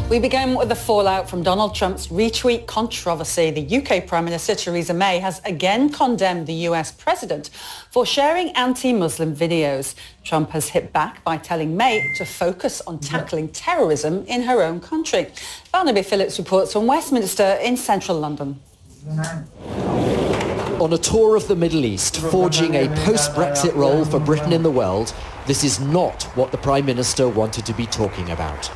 We begin with the fallout from Donald Trump's retweet controversy. The UK Prime Minister Theresa May has again condemned the US President for sharing anti-Muslim videos. Trump has hit back by telling May to focus on tackling terrorism in her own country. Barnaby Phillips reports from Westminster in central London. On a tour of the Middle East, forging a post-Brexit role for Britain in the world, this is not what the Prime Minister wanted to be talking about.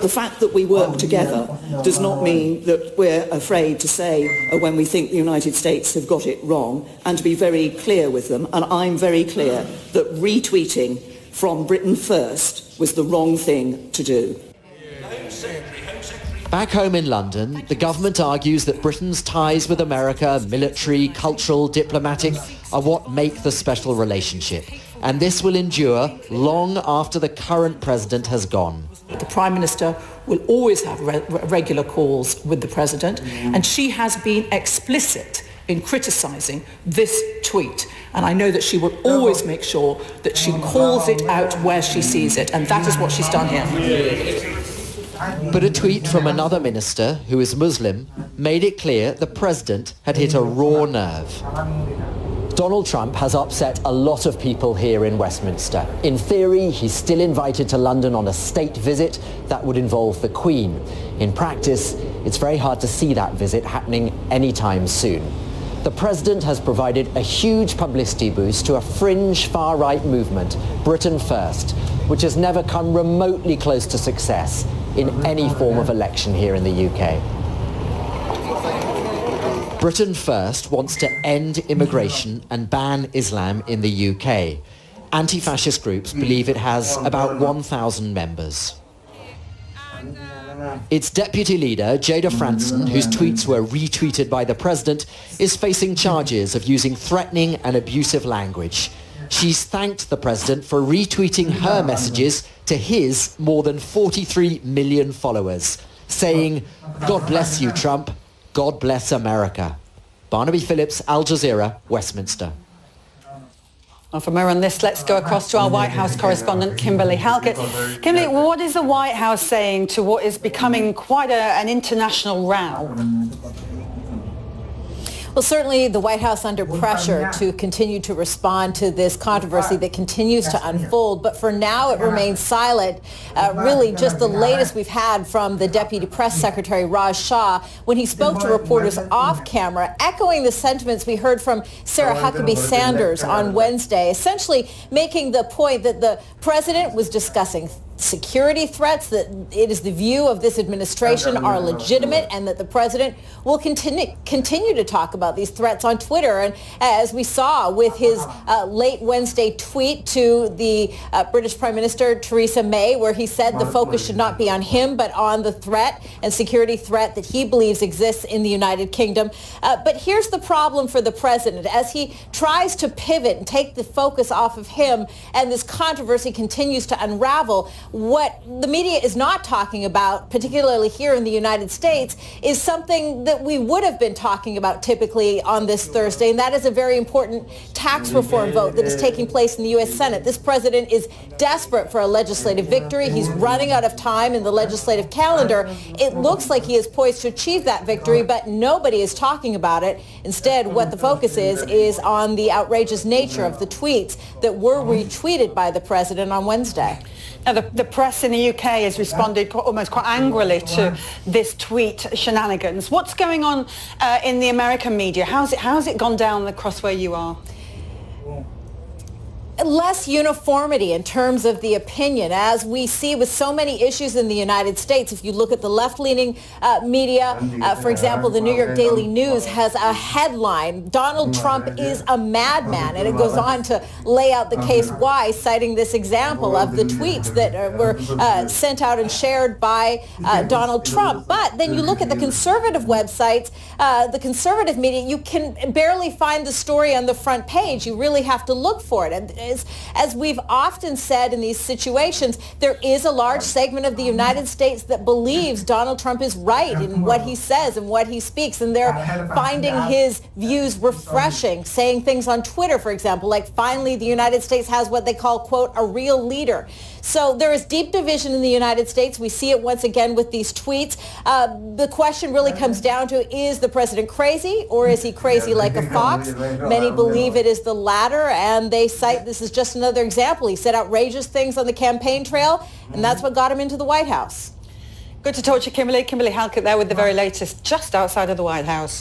The fact that we work together does not mean that we're afraid to say when we think the United States have got it wrong, and to be very clear with them. And I'm very clear that retweeting from Britain First was the wrong thing to do. Back home in London, the government argues that Britain's ties with America, military, cultural, diplomatic, are what make the special relationship. And this will endure long after the current president has gone. The Prime Minister will always have regular calls with the President, and she has been explicit in criticising this tweet. And I know that she will always make sure that she calls it out where she sees it, and that is what she's done here. But a tweet from another minister, who is Muslim, made it clear the President had hit a raw nerve. Donald Trump has upset a lot of people here in Westminster. In theory, he's still invited to London on a state visit that would involve the Queen. In practice, it's very hard to see that visit happening anytime soon. The President has provided a huge publicity boost to a fringe far-right movement, Britain First, which has never come remotely close to success in any form of election here in the UK. Britain First wants to end immigration and ban Islam in the UK. Anti-fascist groups believe it has about 1,000 members. Its deputy leader, Jada Franson, whose tweets were retweeted by the president, is facing charges of using threatening and abusive language. She's thanked the president for retweeting her messages to his more than 43 million followers, saying, "God bless you, Trump. God bless America." Barnaby Phillips, Al Jazeera, Westminster. Well, for more on this, let's go across to our White House correspondent, Kimberly Halkett. Kimberly, what is the White House saying to what is becoming quite an international row? Well, certainly the White House under pressure to continue to respond to this controversy that continues to unfold. But for now, it remains silent. Really, just the latest we've had from the Deputy Press Secretary, Raj Shah, when he spoke to reporters off camera, echoing the sentiments we heard from Sarah Huckabee Sanders on Wednesday, essentially making the point that the president was discussing security threats, that it is the view of this administration are legitimate, and that the president will continue to talk about these threats on Twitter. And as we saw with his late Wednesday tweet to the British Prime Minister Theresa May, where he said the focus should not be on him, but on the threat and security threat that he believes exists in the United Kingdom. But here's the problem for the president. As he tries to pivot and take the focus off of him, and this controversy continues to unravel, what the media is not talking about, particularly here in the United States, is something that we would have been talking about typically on this Thursday, and that is a very important tax reform vote that is taking place in the U.S. Senate. This president is desperate for a legislative victory. He's running out of time in the legislative calendar. It looks like he is poised to achieve that victory, but nobody is talking about it. Instead, what the focus is on the outrageous nature of the tweets that were retweeted by the president on Wednesday. Now, the press in the UK has responded almost quite angrily to this tweet shenanigans. What's going on in the American media? How's it gone down across where you are? Less uniformity in terms of the opinion, as we see with so many issues in the United States. If you look at the left-leaning media, for example, the New York Daily News has a headline, "Donald Trump is a madman," and it goes on to lay out the case why, citing this example of the tweets that were sent out and shared by Donald Trump. But then you look at the conservative websites, the conservative media, you can barely find the story on the front page. You really have to look for it. And is, as we've often said in these situations, there is a large segment of the United States that believes Donald Trump is right in what he says and what he speaks, and they're finding his views refreshing, saying things on Twitter, for example, like finally the United States has what they call, quote, a real leader. So there is deep division in the United States. We see it once again with these tweets. The question really comes down to, is the president crazy, or is he crazy like a fox? Many believe it is the latter, and they cite this is just another example. He said outrageous things on the campaign trail, and that's what got him into the White House. Good to talk to you, Kimberly. Kimberly Halkett there with the very latest just outside of the White House.